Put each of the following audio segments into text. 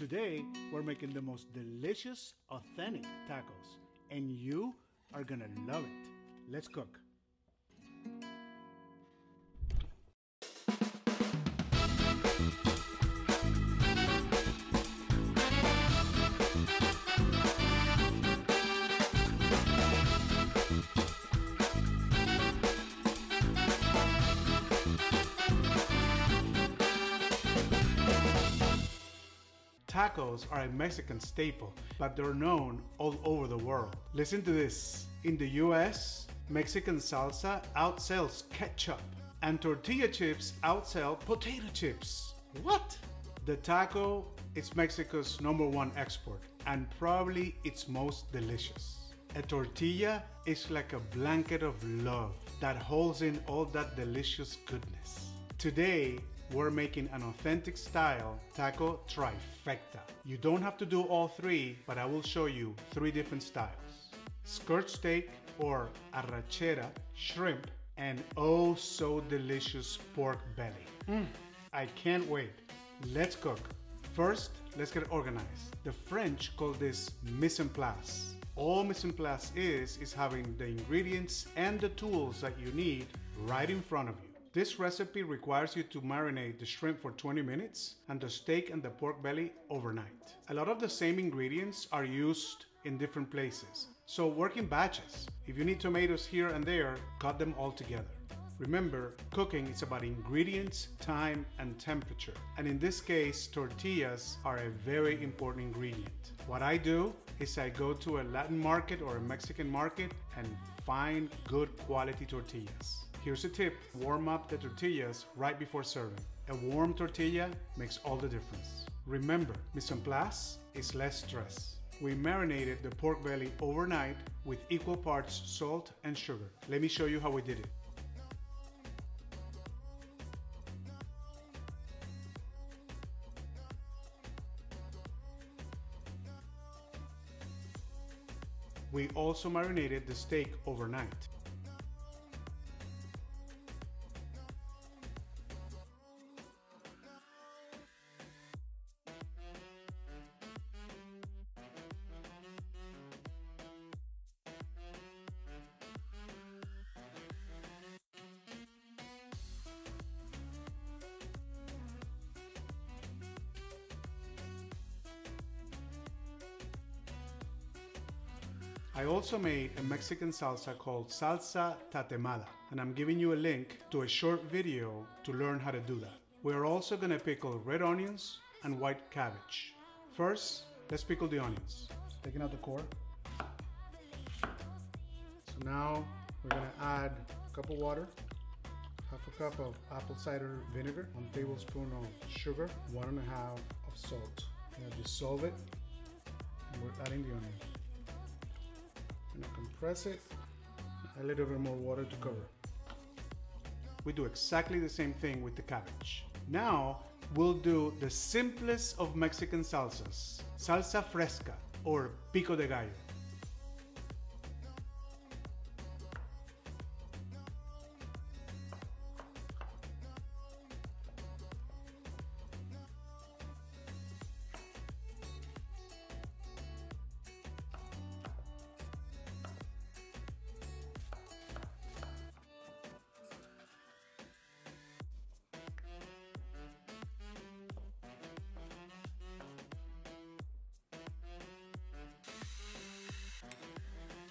Today, we're making the most delicious, authentic tacos, and you are gonna love it. Let's cook. Tacos are a Mexican staple, but they're known all over the world. Listen to this. In the US, Mexican salsa outsells ketchup, and tortilla chips outsell potato chips. What? The taco is Mexico's #1 export, and probably its most delicious. A tortilla is like a blanket of love that holds in all that delicious goodness. Today, we're making an authentic style Taco Trifecta. You don't have to do all three, but I will show you 3 different styles. Skirt steak or arrachera, shrimp, and oh so delicious pork belly. I can't wait. Let's cook. First, let's get organized. The French call this mise en place. All mise en place is having the ingredients and the tools that you need right in front of you. This recipe requires you to marinate the shrimp for 20 minutes and the steak and the pork belly overnight. A lot of the same ingredients are used in different places, so work in batches. If you need tomatoes here and there, cut them all together. Remember, cooking is about ingredients, time, and temperature. And in this case, tortillas are a very important ingredient. What I do is I go to a Latin market or a Mexican market and find good quality tortillas. Here's a tip: warm up the tortillas right before serving. A warm tortilla makes all the difference. Remember, mise en place is less stress. We marinated the pork belly overnight with equal parts salt and sugar. Let me show you how we did it. We also marinated the steak overnight. I also made a Mexican salsa called Salsa Tatemada, and I'm giving you a link to a short video to learn how to do that. We're also gonna pickle red onions and white cabbage. First, let's pickle the onions. Taking out the core. So now we're gonna add a cup of water, half a cup of apple cider vinegar, 1 tablespoon of sugar, 1.5 of salt. I'm gonna dissolve it, and we're adding the onions. I'm gonna compress it, a little bit more water to cover. We do exactly the same thing with the cabbage. Now we'll do the simplest of Mexican salsas, salsa fresca or pico de gallo.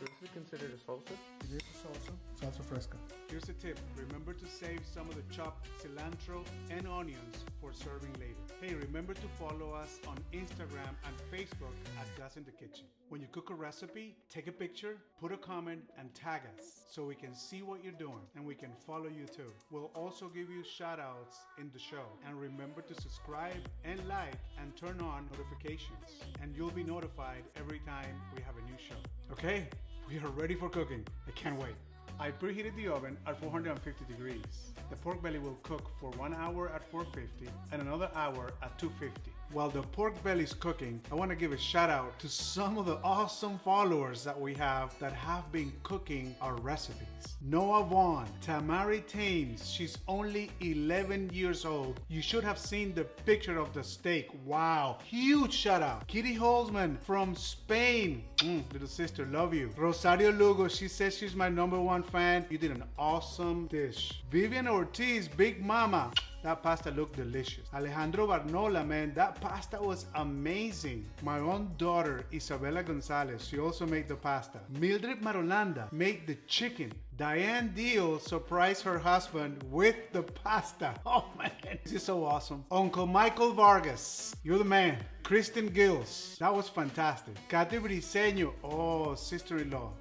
So this is considered a salsa? It is a salsa. Salsa fresca. Here's a tip. Remember to save some of the chopped cilantro and onions for serving later. Hey, remember to follow us on Instagram and Facebook at Gus in the Kitchen. When you cook a recipe, take a picture, put a comment, and tag us so we can see what you're doing and we can follow you too. We'll also give you shout outs in the show. And remember to subscribe and like and turn on notifications, and you'll be notified every time we have a new show. Okay? We are ready for cooking. I can't wait. I preheated the oven at 450 degrees. The pork belly will cook for 1 hour at 450 and another hour at 250. While the pork belly is cooking, I want to give a shout out to some of the awesome followers that we have that have been cooking our recipes. Noah Vaughn, Tamari Thames, she's only 11 years old. You should have seen the picture of the steak. Wow, huge shout out. Kitty Holzman from Spain, little sister, love you. Rosario Lugo, she says she's my #1 fan. You did an awesome dish. Vivian Ortiz, Big Mama, that pasta looked delicious. Alejandro Barnola, man, that pasta was amazing. My own daughter, Isabella Gonzalez, she also made the pasta. Mildred Marolanda made the chicken. Diane Deal surprised her husband with the pasta. Oh man, this is so awesome. Uncle Michael Vargas, you're the man. Kristen Gills, that was fantastic. Katy Briseño, oh, sister-in-law,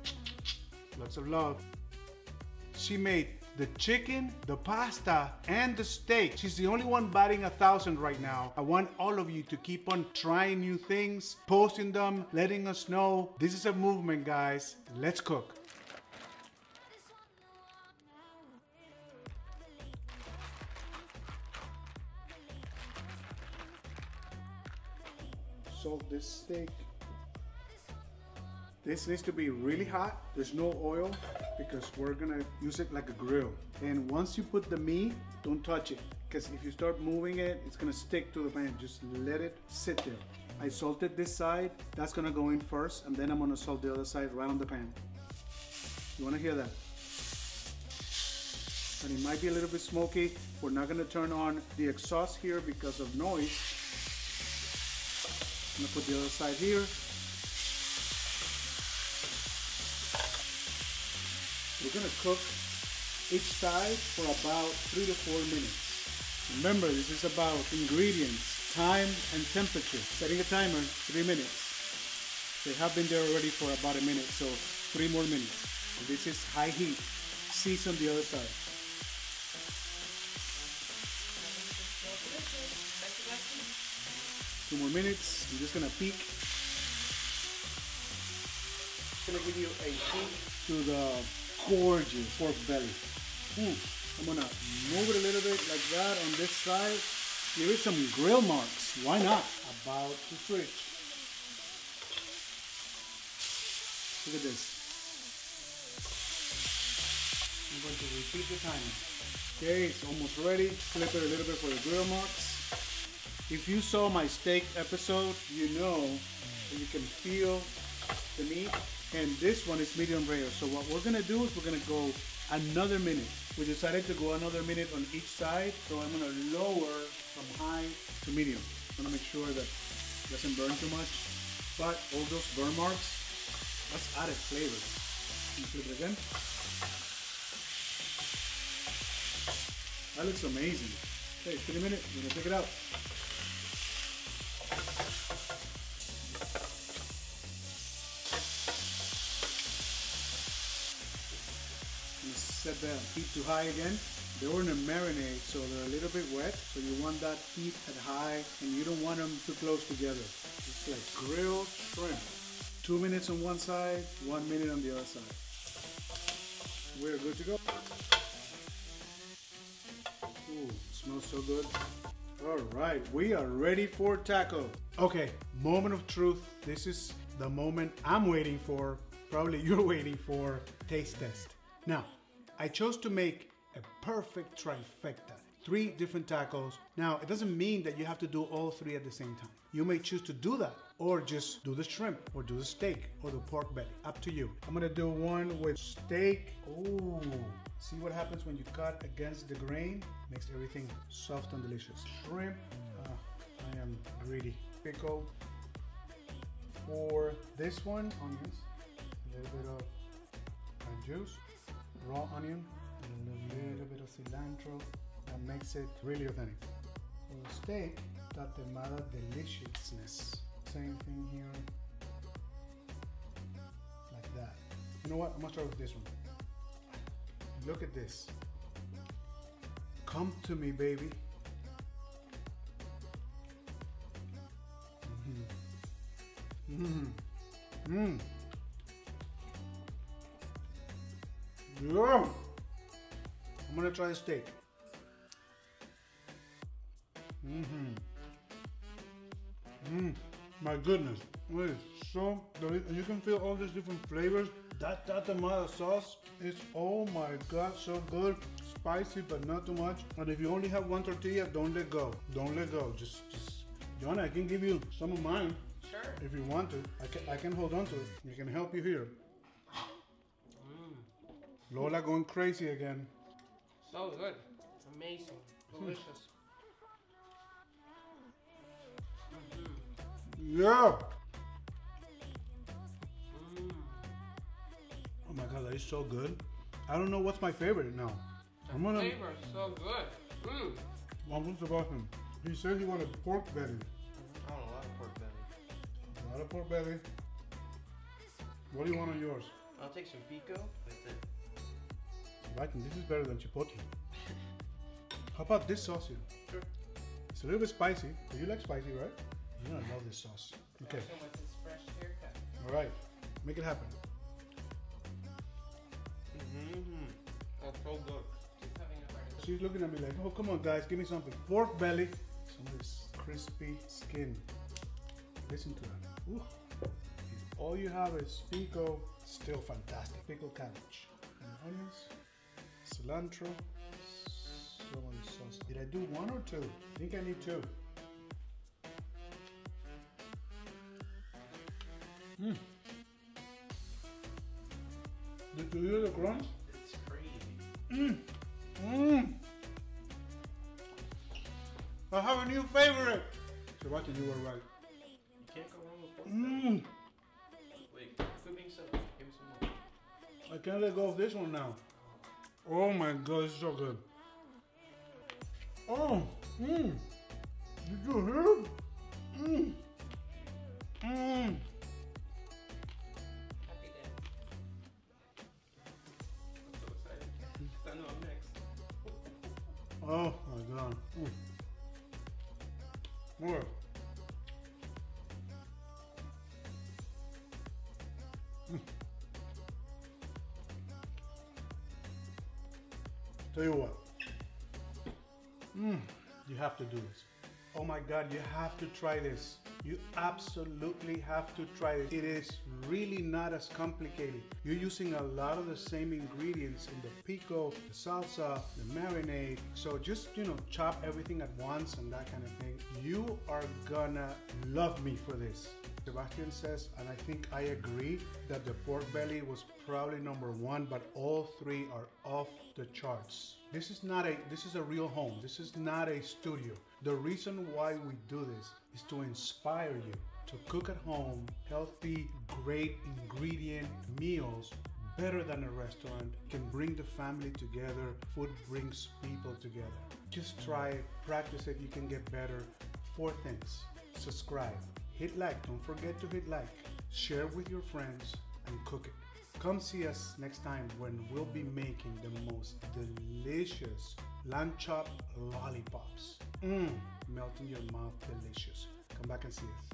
lots of love. She made the chicken, the pasta, and the steak. She's the only one batting 1,000 right now. I want all of you to keep on trying new things, posting them, letting us know. This is a movement, guys. Let's cook. Salt this steak. This needs to be really hot. There's no oil because we're gonna use it like a grill. And once you put the meat, don't touch it, because if you start moving it, it's gonna stick to the pan. Just let it sit there. I salted this side. That's gonna go in first, and then I'm gonna salt the other side right on the pan. You wanna hear that? And it might be a little bit smoky. We're not gonna turn on the exhaust here because of noise. I'm gonna put the other side here. We're gonna cook each side for about 3 to 4 minutes. Remember, this is about ingredients, time, and temperature. Setting a timer, 3 minutes. They have been there already for about a minute, so 3 more minutes. And this is high heat. Season the other side. Two more minutes. I'm just gonna peek. I'm gonna give you a peek to the gorgeous pork belly. I'm gonna move it a little bit like that on this side. Give it some grill marks. Why not? About to switch. Look at this. I'm going to repeat the timer. Okay, it's almost ready. Flip it a little bit for the grill marks. If you saw my steak episode, you know that you can feel the meat. And this one is medium rare. So what we're gonna do is we're gonna go another minute. We decided to go another minute on each side. So I'm gonna lower from high to medium. I wanna make sure that it doesn't burn too much. But all those burn marks, that's added flavor. Can you flip it again? That looks amazing. Okay, it's been a minute. We're gonna take it out. Set the heat to high again. They were in a marinade, so they're a little bit wet. So you want that heat at high, and you don't want them too close together. It's like grilled shrimp. 2 minutes on one side, 1 minute on the other side. We're good to go. Ooh, it smells so good. All right, we are ready for taco. Okay, moment of truth. This is the moment I'm waiting for. Probably you're waiting for. Taste test. Now, I chose to make a perfect trifecta. 3 different tacos. Now, it doesn't mean that you have to do all 3 at the same time. You may choose to do that, or just do the shrimp, or do the steak, or the pork belly. Up to you. I'm gonna do one with steak. Ooh, see what happens when you cut against the grain? Makes everything soft and delicious. Shrimp, I am greedy. Pickle. For this one, onions, a little bit of lime juice, raw onion, and a little bit of cilantro. That makes it really authentic. For the steak, Tatemada deliciousness. Same thing here, like that. You know what? I'm gonna start with this one. Look at this. Come to me, baby. Yeah. I'm gonna try the steak. My goodness, it is so delicious. And you can feel all these different flavors. That tatemada sauce is, oh my God, so good. Spicy, but not too much. And if you only have one tortilla, don't let go. Don't let go. Just, John, I can give you some of mine. Sure. If you want to. I can hold on to it. I can help you here. Lola going crazy again. So good. Amazing. Delicious. Yeah. Oh my God, that is so good. I don't know what's my favorite now. The flavor is so good. What was about him? He said he wanted pork belly. I want a lot of pork belly. A lot of pork belly. What do you want on yours? I'll take some pico with it. Viking, this is better than chipotle. How about this sauce here? Sure. It's a little bit spicy. Do you like spicy, right? You know I love this sauce. Okay. Also with this fresh haircut. All right. Make it happen. That's so good. Just having a hard She's looking at me like, oh, come on, guys, give me something. Pork belly. Some of this crispy skin. Listen to that. Ooh. If all you have is pico, still fantastic. Pickled cabbage. And onions. Cilantro. Some of this sauce. Did I do one or two? I think I need two. Did you hear the crunch? It's crazy. I have a new favorite. Sebastian, you were right. You can't go wrong with pork belly. Wait, quit being so. Give me some more. I can't let go of this one now. Oh my God, it's so good. Oh, did you hear? Happy day. I'm so excited. I know I'm next. Oh my God. More. Tell you what. You have to do this. Oh my God, you have to try this. You absolutely have to try it. It is really not as complicated. You're using a lot of the same ingredients in the pico, the salsa, the marinade. So just, chop everything at once and that kind of thing. You are gonna love me for this. Sebastian says, and I think I agree, that the pork belly was probably #1, but all three are off the charts. This is a real home. This is not a studio. The reason why we do this is to inspire you to cook at home, healthy, great ingredient meals, better than a restaurant, can bring the family together. Food brings people together. Just try it, practice it, you can get better. 4 things. Subscribe, hit like, don't forget to hit like, share with your friends, and cook it. Come see us next time when we'll be making the most delicious lamb chop lollipops. Melt in your mouth, delicious. Come back and see us.